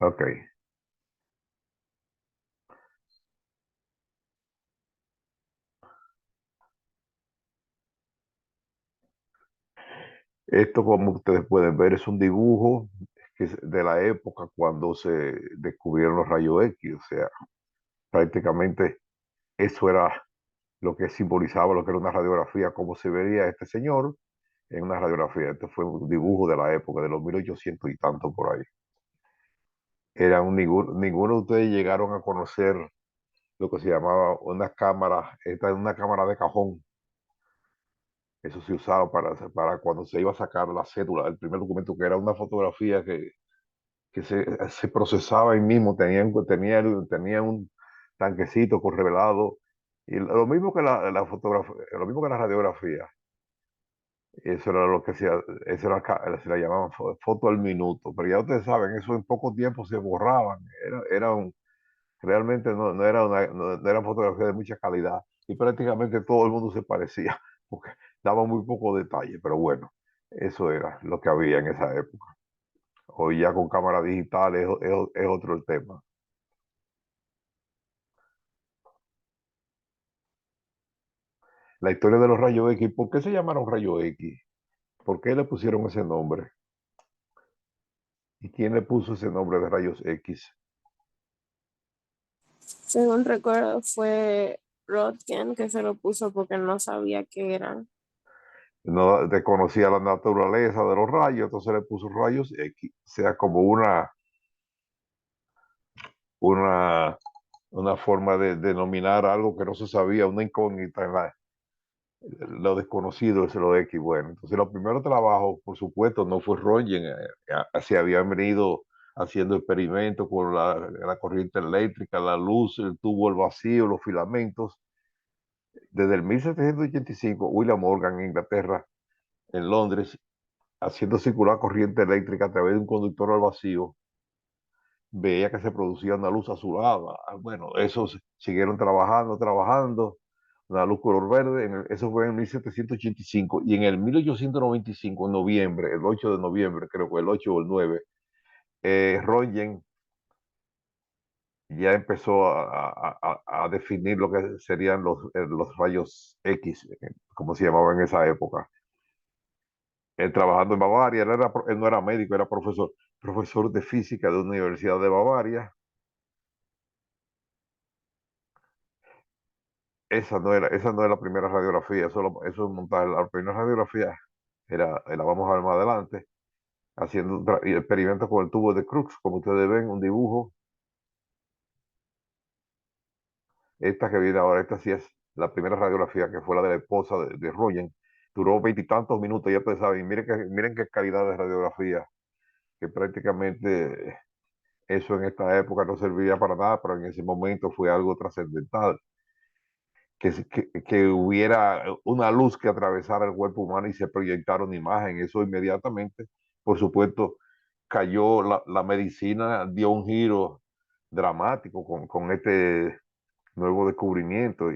Ok. Esto, como ustedes pueden ver, es un dibujo que es de la época cuando se descubrieron los rayos X. O sea, prácticamente eso era lo que simbolizaba lo que era una radiografía, cómo se vería este señor en una radiografía. Este fue un dibujo de la época, de los 1800 y tanto por ahí. Ninguno de ustedes llegaron a conocer lo que se llamaba una cámara, esta es una cámara de cajón. Eso se usaba para cuando se iba a sacar la cédula, el primer documento, que era una fotografía que se procesaba ahí mismo, tenía un tanquecito con revelado, y lo mismo que la fotografía, lo mismo que la radiografía. Eso era lo que eso era, se la llamaban foto al minuto, pero ya ustedes saben, eso en poco tiempo se borraban, realmente no eran fotografías de mucha calidad, y prácticamente todo el mundo se parecía, porque daba muy poco detalle, pero bueno, eso era lo que había en esa época. Hoy ya con cámara digital es otro el tema. La historia de los rayos X, ¿por qué se llamaron rayos X? ¿Por qué le pusieron ese nombre? ¿Y quién le puso ese nombre de rayos X? Según recuerdo, fue Röntgen que se lo puso porque no sabía qué eran. No desconocía la naturaleza de los rayos, entonces le puso rayos X, o sea, como una, una forma de denominar algo que no se sabía, una incógnita en lo desconocido es lo X. Bueno, entonces los primeros trabajos, por supuesto, no fue Röntgen, se habían venido haciendo experimentos con la corriente eléctrica, la luz, el tubo, el vacío, los filamentos. Desde el 1785, William Morgan en Inglaterra, en Londres, haciendo circular corriente eléctrica a través de un conductor al vacío, veía que se producía una luz azulada. Bueno, esos siguieron trabajando, una luz color verde. Eso fue en 1785. Y en el 1895, en noviembre, el 8 de noviembre, creo que el 8 o el 9, Röntgen ya empezó a definir lo que serían los rayos X, como se llamaba en esa época. Él trabajando en Bavaria, él no era médico, era profesor de física de una universidad de Bavaria. Esa no es la primera radiografía, eso es montaje. La primera radiografía la vamos a ver más adelante, haciendo experimentos con el tubo de Crookes, como ustedes ven, un dibujo. Esta que viene ahora, esta sí es la primera radiografía, que fue la de la esposa de Rogen. Duró veintitantos minutos, ya ustedes saben. Miren qué calidad de radiografía, que prácticamente eso en esta época no servía para nada, pero en ese momento fue algo trascendental. Que hubiera una luz que atravesara el cuerpo humano y se proyectara una imagen. Eso inmediatamente, por supuesto, cayó la medicina, dio un giro dramático con este nuevo descubrimiento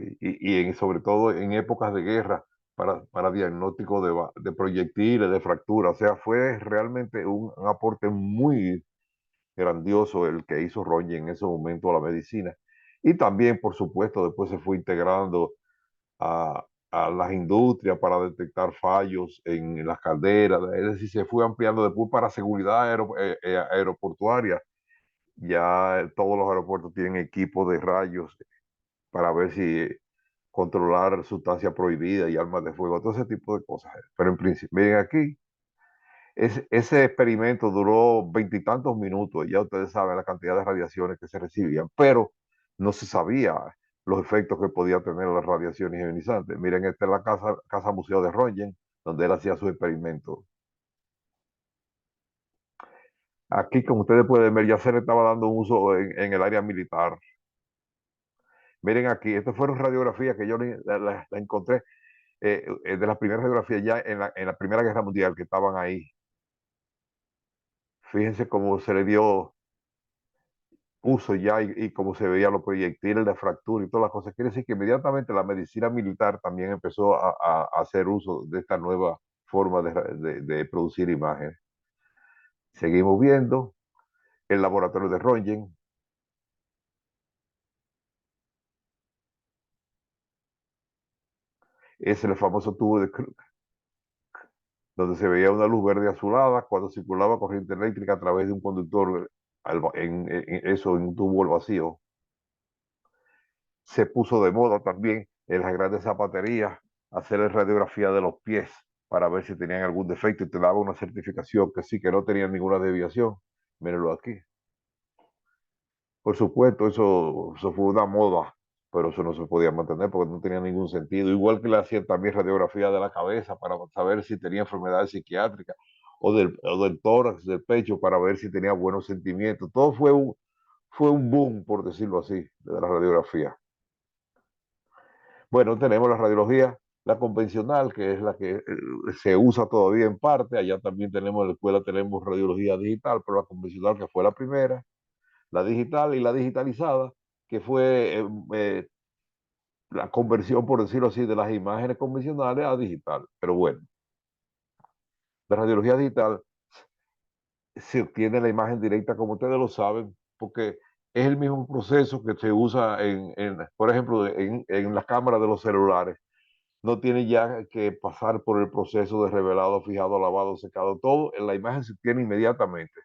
sobre todo en épocas de guerra para diagnóstico de proyectiles, de fracturas. O sea, fue realmente un aporte muy grandioso el que hizo Roger en ese momento a la medicina. Y también, por supuesto, después se fue integrando a las industrias para detectar fallos en las calderas. Es decir, se fue ampliando después para seguridad aeroportuaria. Ya todos los aeropuertos tienen equipos de rayos para ver si controlar sustancias prohibidas y armas de fuego, todo ese tipo de cosas. Pero en principio, miren aquí, ese experimento duró veintitantos minutos, ya ustedes saben la cantidad de radiaciones que se recibían, pero no se sabía los efectos que podía tener las radiaciones ionizantes. Miren, esta es la casa museo de Röntgen, donde él hacía sus experimentos. Aquí, como ustedes pueden ver, ya se le estaba dando un uso en el área militar. Miren aquí, estas fueron radiografías que yo la encontré, de las primeras radiografías ya en la Primera Guerra Mundial, que estaban ahí. Fíjense cómo se le dio uso ya y cómo se veían los proyectiles de fractura y todas las cosas. Quiere decir que inmediatamente la medicina militar también empezó a hacer uso de esta nueva forma de producir imágenes. Seguimos viendo. el laboratorio de Röntgen. Es el famoso tubo de Krupp, donde se veía una luz verde azulada cuando circulaba corriente eléctrica a través de un conductor en un tubo al vacío. Se puso de moda también en las grandes zapaterías hacer radiografía de los pies para ver si tenían algún defecto y te daba una certificación que sí, que no tenían ninguna desviación. Mírenlo aquí. Por supuesto, eso fue una moda, pero eso no se podía mantener porque no tenía ningún sentido. Igual que le hacían también radiografía de la cabeza para saber si tenía enfermedades psiquiátricas o del tórax, del pecho, para ver si tenía buenos sentimientos. Todo fue un boom, por decirlo así, de la radiografía. Bueno, tenemos la radiología, la convencional, que es la que se usa todavía en parte. Allá también tenemos, en la escuela tenemos radiología digital, pero la convencional, que fue la primera, la digital y la digitalizada, que fue la conversión, por decirlo así, de las imágenes convencionales a digital. Pero bueno, la radiología digital se obtiene la imagen directa, como ustedes lo saben, porque es el mismo proceso que se usa por ejemplo, en las cámaras de los celulares. No tiene ya que pasar por el proceso de revelado, fijado, lavado, secado, todo. La imagen se tiene inmediatamente.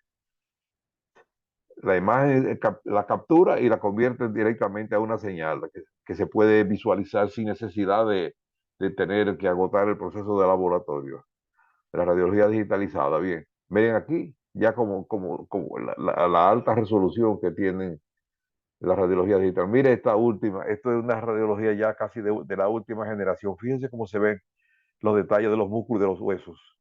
La imagen la captura y la convierte directamente a una señal que se puede visualizar sin necesidad de tener que agotar el proceso de laboratorio. La radiología digitalizada, bien. Miren aquí, ya como la alta resolución que tienen la radiología digital. Mire esta última, esto es una radiología ya casi de la última generación. Fíjense cómo se ven los detalles de los músculos y de los huesos.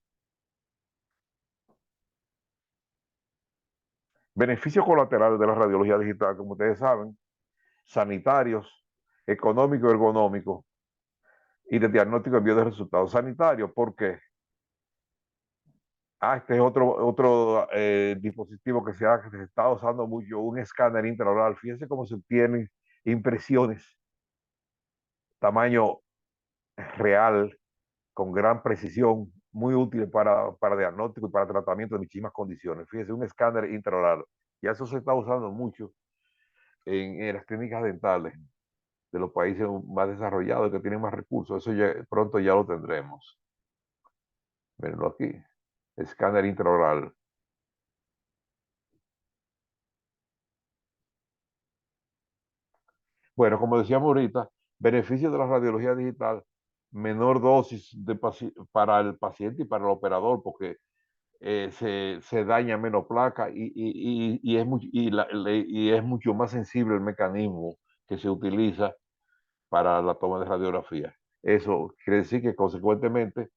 Beneficios colaterales de la radiología digital, como ustedes saben, sanitarios, económicos, ergonómicos y de diagnóstico y envío de resultados sanitarios. ¿Por qué? Este es otro dispositivo que se está usando mucho, un escáner intraoral. Fíjense cómo se obtienen impresiones, tamaño real, con gran precisión, muy útil para diagnóstico y para tratamiento de muchísimas condiciones. Fíjense, un escáner intraoral. Ya eso se está usando mucho en las clínicas dentales de los países más desarrollados que tienen más recursos. Eso pronto ya lo tendremos. Mirenlo aquí, escáner intraoral. Bueno, como decíamos ahorita, beneficios de la radiología digital, menor dosis para el paciente y para el operador, porque se daña menos placa y es mucho más sensible el mecanismo que se utiliza para la toma de radiografía. Eso quiere decir que consecuentemente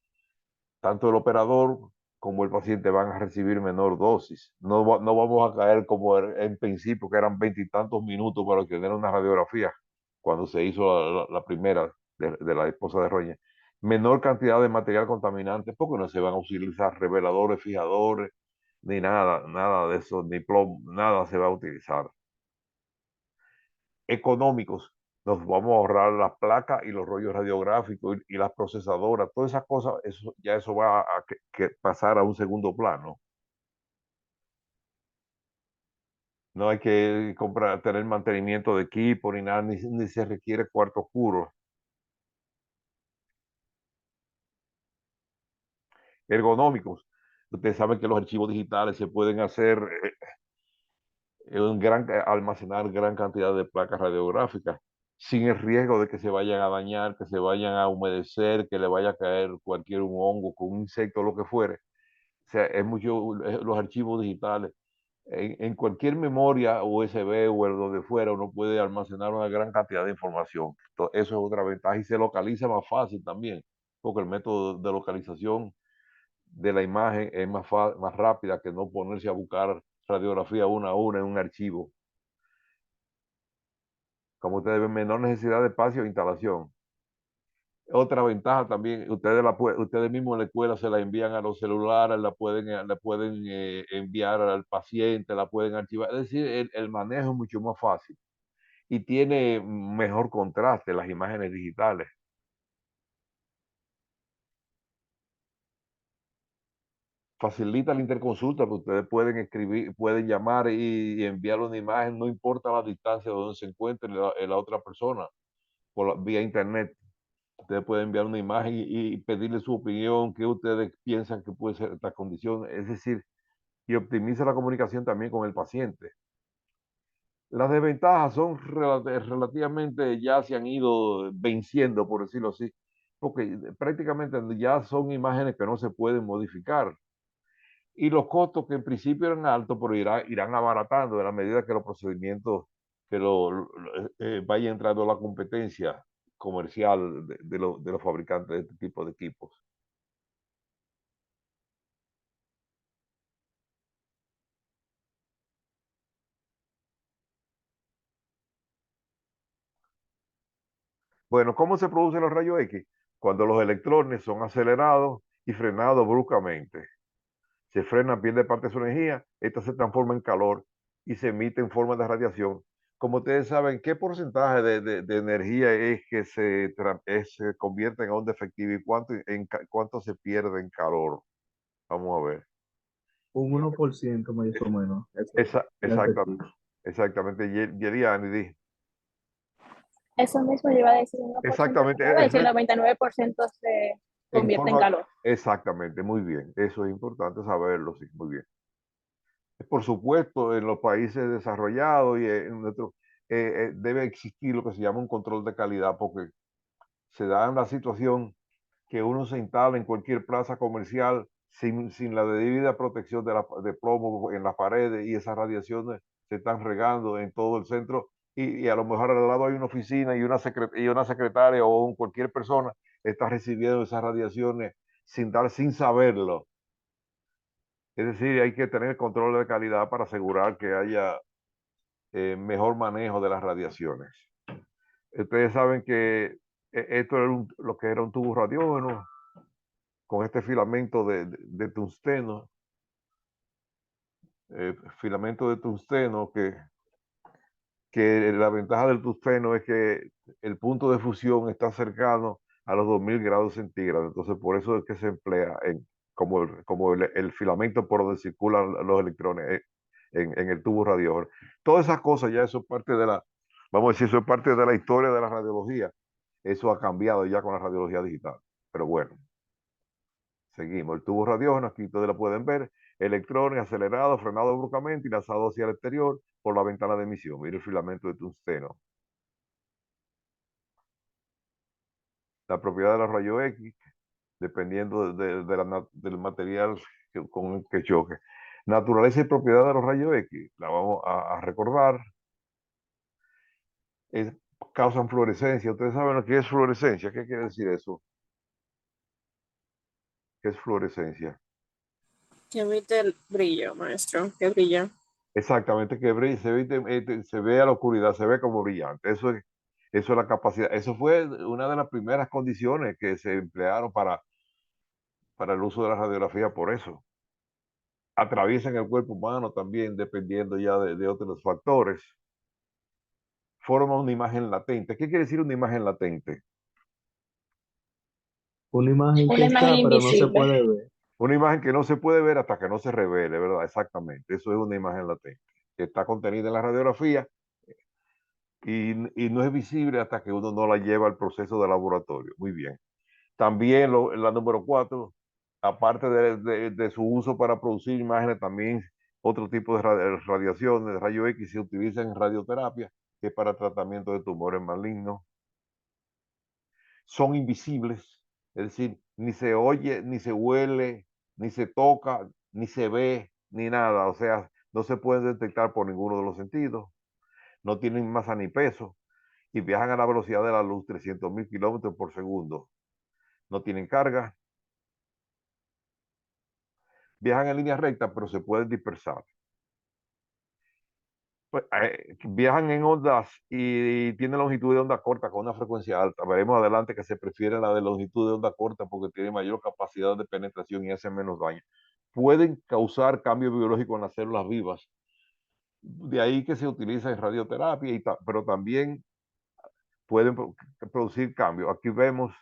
tanto el operador como el paciente van a recibir menor dosis. No vamos a caer como en principio, que eran 20 y tantos minutos para obtener una radiografía, cuando se hizo la primera de la esposa de Roña. Menor cantidad de material contaminante, porque no se van a utilizar reveladores, fijadores, ni nada de eso, ni plomo, nada se va a utilizar. Económicos, nos vamos a ahorrar las placas y los rollos radiográficos y las procesadoras, todas esas cosas, eso va a que pasar a un segundo plano. No hay que tener mantenimiento de equipo ni nada, ni se requiere cuarto oscuro. Ergonómicos, ustedes saben que los archivos digitales se pueden hacer, almacenar gran cantidad de placas radiográficas sin el riesgo de que se vayan a dañar, que se vayan a humedecer, que le vaya a caer cualquier un hongo, con un insecto, lo que fuere. O sea, los archivos digitales. En cualquier memoria USB o el donde fuera, uno puede almacenar una gran cantidad de información. Entonces, eso es otra ventaja y se localiza más fácil también, porque el método de localización de la imagen es más rápida que no ponerse a buscar radiografía una a una en un archivo. Como ustedes ven, menor necesidad de espacio e instalación. Otra ventaja también, ustedes mismos en la escuela se la envían a los celulares, la pueden enviar al paciente, la pueden archivar. Es decir, el manejo es mucho más fácil y tiene mejor contraste las imágenes digitales. facilita la interconsulta, porque ustedes pueden escribir, pueden llamar y enviar una imagen, no importa la distancia de donde se encuentre la otra persona, vía internet. Ustedes pueden enviar una imagen y pedirle su opinión, qué ustedes piensan que puede ser esta condición, es decir, y optimiza la comunicación también con el paciente. Las desventajas son relativamente, ya se han ido venciendo, por decirlo así, porque prácticamente ya son imágenes que no se pueden modificar. Y los costos que en principio eran altos, pero irán abaratando en la medida que los procedimientos, que vaya entrando la competencia comercial de los fabricantes de este tipo de equipos. Bueno, ¿cómo se producen los rayos X? Cuando los electrones son acelerados y frenados bruscamente. Se frena, pierde parte de su energía, esta se transforma en calor y se emite en forma de radiación. Como ustedes saben, ¿qué porcentaje de energía es que se convierte en onda efectiva y cuánto se pierde en calor? Vamos a ver. Un 1% más o menos. Eso es Esa, la exacta, efectiva. exactamente, Yeriani, Eso mismo yo iba a decir, 1% se exactamente, mueve y el 99% se en convierte en forma, calor. exactamente, muy bien, eso es importante saberlo, sí, muy bien. Por supuesto, en los países desarrollados y en nuestro, debe existir lo que se llama un control de calidad, porque se da la situación que uno se instala en cualquier plaza comercial sin la debida protección de plomo en las paredes y esas radiaciones se están regando en todo el centro y a lo mejor al lado hay una oficina y una secretaria o cualquier persona está recibiendo esas radiaciones sin saberlo. Es decir, hay que tener control de calidad para asegurar que haya mejor manejo de las radiaciones. Ustedes saben que esto era lo que era un tubo radiógeno con este filamento de tungsteno, filamento de tungsteno que la ventaja del tungsteno es que el punto de fusión está cercano a los 2000 grados centígrados, entonces por eso es que se emplea como el filamento por donde circulan los electrones en el tubo radiógeno. Todas esas cosas ya eso es parte vamos a decir, eso es parte de la historia de la radiología. Eso ha cambiado ya con la radiología digital. Pero bueno, seguimos. El tubo radiógeno, aquí ustedes lo pueden ver, electrones acelerados, frenados bruscamente y lanzados hacia el exterior por la ventana de emisión. Mire el filamento de tungsteno. La propiedad de los rayos X, dependiendo del material con el que choque. Naturaleza y propiedad de los rayos X, la vamos a recordar. Causan fluorescencia. ¿Ustedes saben lo que es fluorescencia? ¿Qué quiere decir eso? ¿Qué es fluorescencia? Que emite el brillo, maestro, que brilla. Exactamente, que brilla, se ve a la oscuridad, se ve como brillante. Eso es la capacidad. Eso fue una de las primeras condiciones que se emplearon para el uso de la radiografía, por eso. Atraviesan el cuerpo humano también, dependiendo ya de otros factores. Forma una imagen latente. ¿Qué quiere decir una imagen latente? Una imagen que Una imagen está, pero no se invisible. puede ver. Una imagen que no se puede ver hasta que no se revele, ¿verdad? Exactamente. Eso es una imagen latente, que está contenida en la radiografía y no es visible hasta que uno no la lleva al proceso de laboratorio. Muy bien. También la número 4, aparte de su uso para producir imágenes, también otro tipo de radiaciones, de rayo X, se utilizan en radioterapia, que es para tratamiento de tumores malignos. Son invisibles, es decir, ni se oye, ni se huele, ni se toca, ni se ve, ni nada. O sea, no se pueden detectar por ninguno de los sentidos. No tienen masa ni peso y viajan a la velocidad de la luz, 300.000 kilómetros por segundo. No tienen carga, viajan en línea recta, pero se pueden dispersar. Pues, viajan en ondas y tienen longitud de onda corta con una frecuencia alta. Veremos adelante que se prefiere la de longitud de onda corta porque tiene mayor capacidad de penetración y hace menos daño. Pueden causar cambio biológico en las células vivas. De ahí que se utiliza en radioterapia, pero también pueden producir cambios. Aquí vemos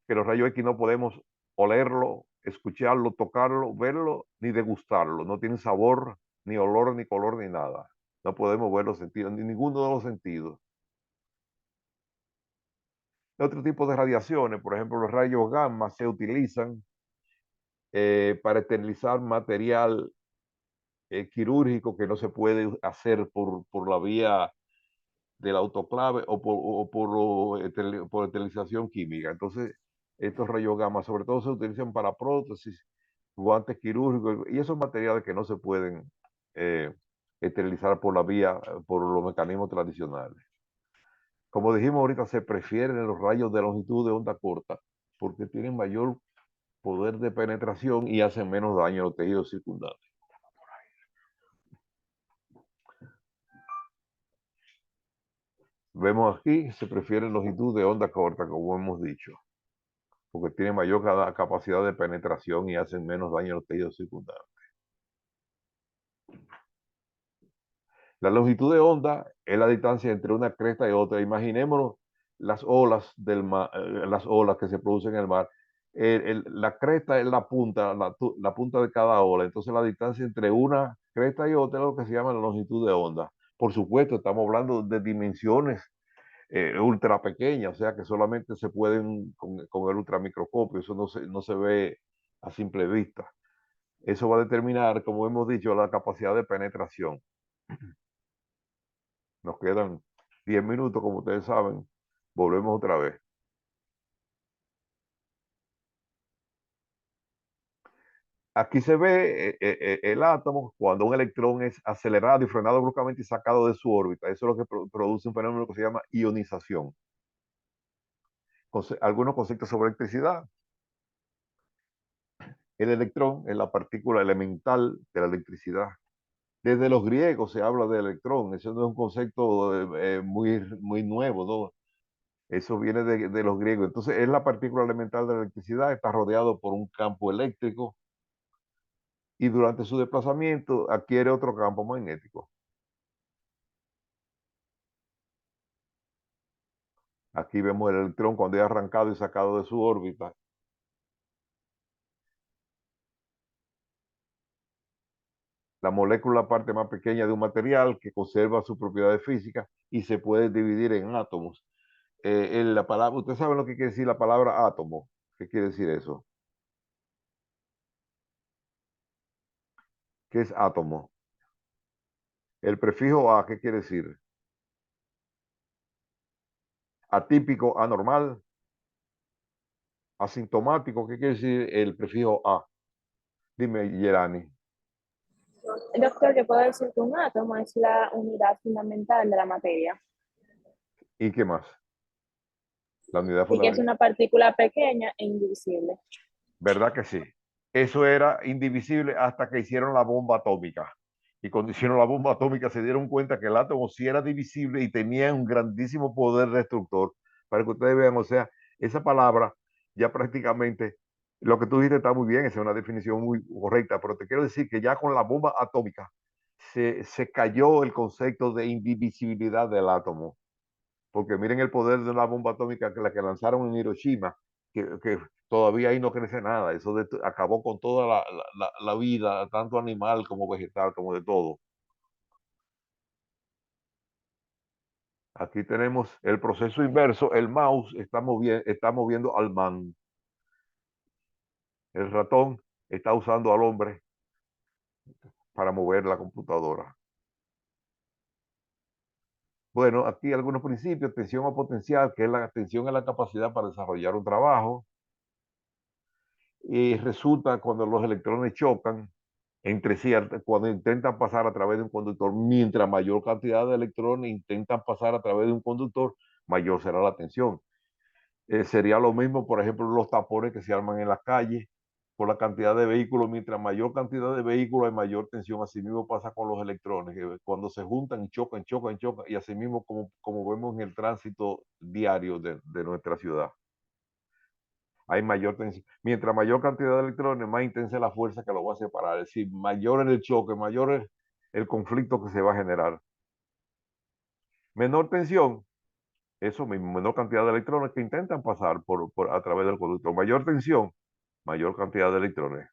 que los rayos X no podemos olerlo, escucharlo, tocarlo, verlo, ni degustarlo. No tienen sabor, ni olor, ni color, ni nada. No podemos ver los sentidos, ni ninguno de los sentidos. Otro tipo de radiaciones, por ejemplo, los rayos gamma se utilizan para esterilizar material quirúrgico que no se puede hacer por la vía del autoclave por esterilización química. Entonces, estos rayos gamma sobre todo se utilizan para prótesis, guantes quirúrgicos y esos materiales que no se pueden esterilizar por la vía, por los mecanismos tradicionales. Como dijimos ahorita, se prefieren los rayos de longitud de onda corta porque tienen mayor poder de penetración y hacen menos daño a los tejidos circundantes. Vemos aquí, se prefiere longitud de onda corta, como hemos dicho, porque tiene mayor capacidad de penetración y hacen menos daño a los tejidos secundarios. La longitud de onda es la distancia entre una cresta y otra. Imaginémonos las olas del mar, las olas que se producen en el mar. La cresta es la punta de cada ola. Entonces la distancia entre una cresta y otra es lo que se llama la longitud de onda. Por supuesto, estamos hablando de dimensiones ultra pequeñas, o sea que solamente se pueden con el ultramicroscopio, eso no se ve a simple vista. Eso va a determinar, como hemos dicho, la capacidad de penetración. Nos quedan 10 minutos, como ustedes saben. Volvemos otra vez. Aquí se ve el átomo cuando un electrón es acelerado y frenado bruscamente y sacado de su órbita. Eso es lo que produce un fenómeno que se llama ionización. Algunos conceptos sobre electricidad. El electrón es la partícula elemental de la electricidad. Desde los griegos se habla de electrón, eso no es un concepto muy nuevo, ¿no? Eso viene de los griegos. Entonces es la partícula elemental de la electricidad, está rodeado por un campo eléctrico y durante su desplazamiento adquiere otro campo magnético. Aquí vemos el electrón cuando es arrancado y sacado de su órbita. La molécula es la parte más pequeña de un material que conserva sus propiedades físicas y se puede dividir en átomos. La palabra, ¿ustedes saben lo que quiere decir la palabra átomo? ¿Qué quiere decir eso? ¿Qué es átomo? El prefijo A, ¿qué quiere decir? Atípico, anormal, asintomático, ¿qué quiere decir el prefijo A? Dime, Yerani. Doctor, yo puedo decir que un átomo es la unidad fundamental de la materia ¿Y qué más? La unidad y que es fundamental. una partícula pequeña e indivisible. ¿Verdad que sí? Eso era indivisible hasta que hicieron la bomba atómica. Y cuando hicieron la bomba atómica se dieron cuenta que el átomo sí era divisible y tenía un grandísimo poder destructor. Para que ustedes vean, o sea, esa palabra ya prácticamente, lo que tú dijiste está muy bien, esa es una definición muy correcta, pero te quiero decir que ya con la bomba atómica se cayó el concepto de indivisibilidad del átomo. Porque miren el poder de una bomba atómica que la que lanzaron en Hiroshima, que todavía ahí no crece nada. Eso acabó con toda la vida, tanto animal como vegetal, como de todo. Aquí tenemos el proceso inverso. El mouse está moviendo al man. El ratón está usando al hombre para mover la computadora. Bueno, aquí algunos principios: tensión o potencial, que es la tensión, es la capacidad para desarrollar un trabajo. Y resulta cuando los electrones chocan entre sí, cuando intentan pasar a través de un conductor, mientras mayor cantidad de electrones intentan pasar a través de un conductor, mayor será la tensión. Sería lo mismo, por ejemplo, los tapones que se arman en las calles por la cantidad de vehículos. Mientras mayor cantidad de vehículos hay mayor tensión. Así mismo pasa con los electrones, que cuando se juntan, chocan, y así mismo como vemos en el tránsito diario de nuestra ciudad. Hay mayor tensión. Mientras mayor cantidad de electrones, más intensa es la fuerza que lo va a separar. Es decir, mayor es el choque, mayor es el conflicto que se va a generar. Menor tensión, eso mismo, menor cantidad de electrones que intentan pasar a través del conductor. Mayor tensión, mayor cantidad de electrones.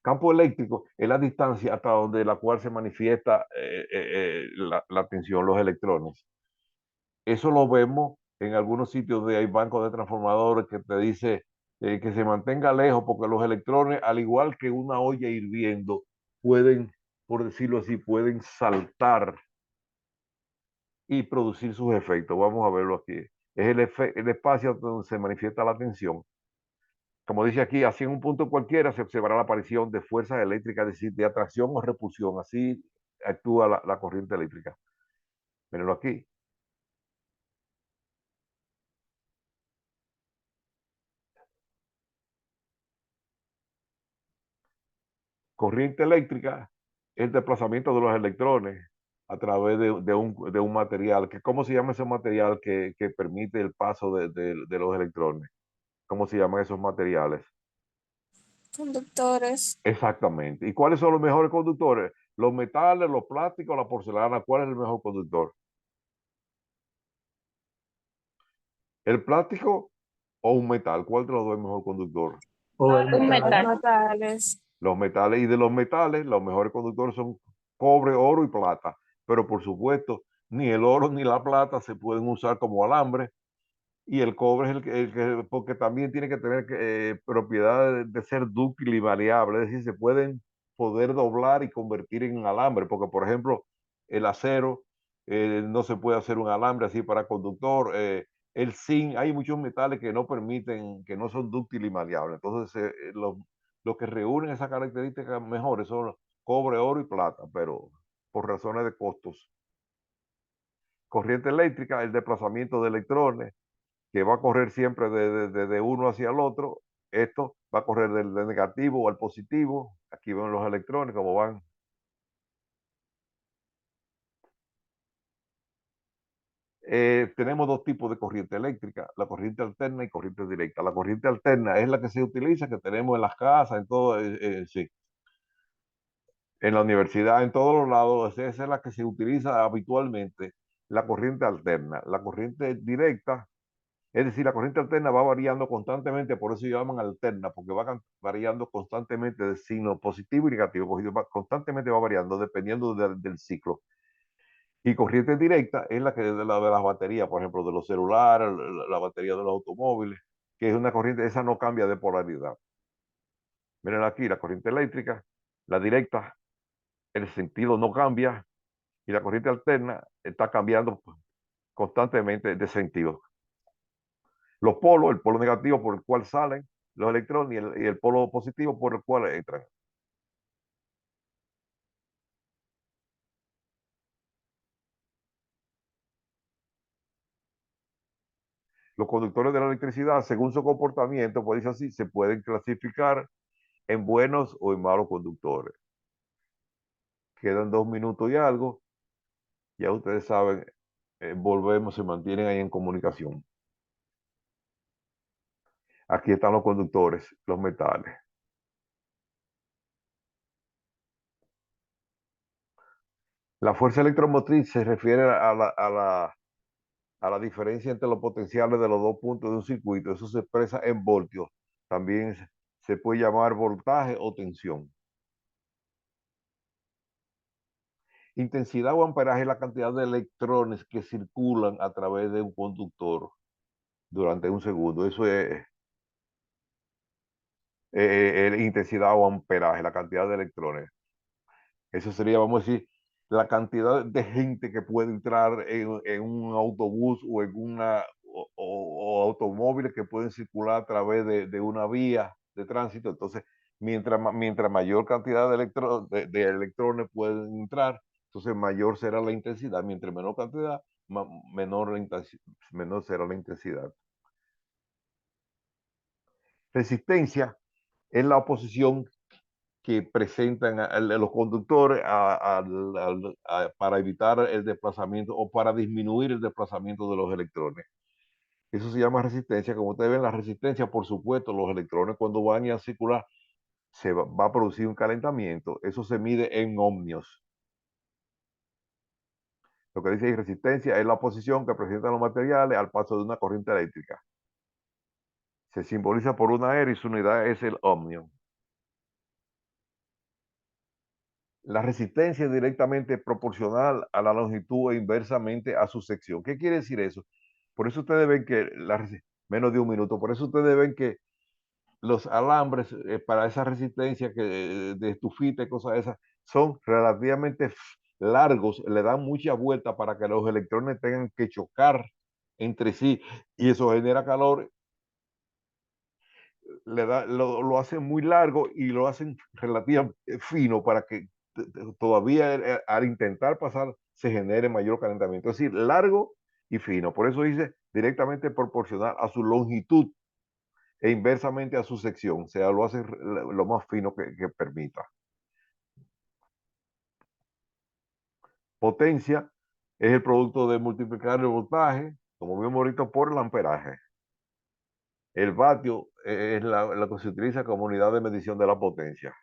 Campo eléctrico es la distancia hasta donde la cual se manifiesta la tensión, los electrones. Eso lo vemos en algunos sitios de hay bancos de transformadores que te dice que se mantenga lejos porque los electrones, al igual que una olla hirviendo, pueden, por decirlo así, pueden saltar y producir sus efectos. Vamos a verlo aquí. Es el espacio donde se manifiesta la tensión. Como dice aquí, así en un punto cualquiera se observará la aparición de fuerzas eléctricas, es decir, de atracción o repulsión. Así actúa la corriente eléctrica. Mírenlo aquí. Corriente eléctrica es el desplazamiento de los electrones a través de un material. ¿Cómo se llama ese material que permite el paso de los electrones? ¿Cómo se llaman esos materiales? Conductores. Exactamente. ¿Y cuáles son los mejores conductores? Los metales, los plásticos, la porcelana. ¿Cuál es el mejor conductor? ¿El plástico o un metal? ¿Cuál de los dos es el mejor conductor? O el Un metal. metal. Metales. Los metales, y de los metales, los mejores conductores son cobre, oro y plata. Pero por supuesto, ni el oro ni la plata se pueden usar como alambre, y el cobre es porque también tiene que tener propiedades de ser dúctil y variable, es decir, se pueden poder doblar y convertir en alambre, porque por ejemplo, el acero no se puede hacer un alambre así para conductor, el zinc, hay muchos metales que no permiten, que no son dúctiles y maleables, entonces los que reúnen esas características mejores son cobre, oro y plata, pero por razones de costos. Corriente eléctrica, el desplazamiento de electrones, que va a correr siempre de uno hacia el otro. Esto va a correr del negativo al positivo. Aquí ven los electrones como van. Tenemos dos tipos de corriente eléctrica, la corriente alterna y corriente directa. La corriente alterna es la que se utiliza, que tenemos en las casas, en todo, sí, en la universidad, en todos los lados. Esa es la que se utiliza habitualmente, la corriente alterna. La corriente directa, es decir, la corriente alterna va variando constantemente, por eso se llaman alterna, porque va variando constantemente de signo positivo y negativo, constantemente va variando dependiendo del ciclo. Y corriente directa es la que de las baterías, por ejemplo, de los celulares, la batería de los automóviles, que es una corriente, esa no cambia de polaridad. Miren aquí, la corriente eléctrica, la directa, el sentido no cambia, y la corriente alterna está cambiando constantemente de sentido. Los polos, el polo negativo por el cual salen los electrones y el polo positivo por el cual entran. Los conductores de la electricidad, según su comportamiento, pues dice así, se pueden clasificar en buenos o en malos conductores. Quedan 2 minutos y algo. Ya ustedes saben, volvemos, se mantienen ahí en comunicación. Aquí están los conductores, los metales. La fuerza electromotriz se refiere a la diferencia entre los potenciales de los dos puntos de un circuito. Eso se expresa en voltios. También se puede llamar voltaje o tensión. Intensidad o amperaje es la cantidad de electrones que circulan a través de un conductor durante un segundo. Eso es intensidad o amperaje, la cantidad de electrones. Eso sería, vamos a decir, la cantidad de gente que puede entrar en un autobús o en o automóviles que pueden circular a través de una vía de tránsito. Entonces, mientras mayor cantidad de electrones pueden entrar, entonces mayor será la intensidad. Mientras menor cantidad, menor será la intensidad. Resistencia es la oposición que presentan a los conductores para evitar el desplazamiento o para disminuir el desplazamiento de los electrones. Eso se llama resistencia. Como ustedes ven, la resistencia, por supuesto, los electrones cuando van a circular, se va a producir un calentamiento. Eso se mide en ohmios. Lo que dice ahí, resistencia es la oposición que presentan los materiales al paso de una corriente eléctrica. Se simboliza por una R y su unidad es el ohmio. La resistencia es directamente proporcional a la longitud e inversamente a su sección. ¿Qué quiere decir eso? Por eso ustedes ven que, menos de un minuto, por eso ustedes ven que los alambres para esa resistencia de estufita y cosas de esas son relativamente largos, le dan mucha vuelta para que los electrones tengan que chocar entre sí y eso genera calor, lo hacen muy largo y lo hacen relativamente fino para que todavía al intentar pasar se genere mayor calentamiento. Es decir, largo y fino. Por eso dice directamente proporcional a su longitud e inversamente a su sección. O sea, lo hace lo más fino que permita. Potencia es el producto de multiplicar el voltaje, como vimos ahorita, por el amperaje. El vatio es la que se utiliza como unidad de medición de la potencia.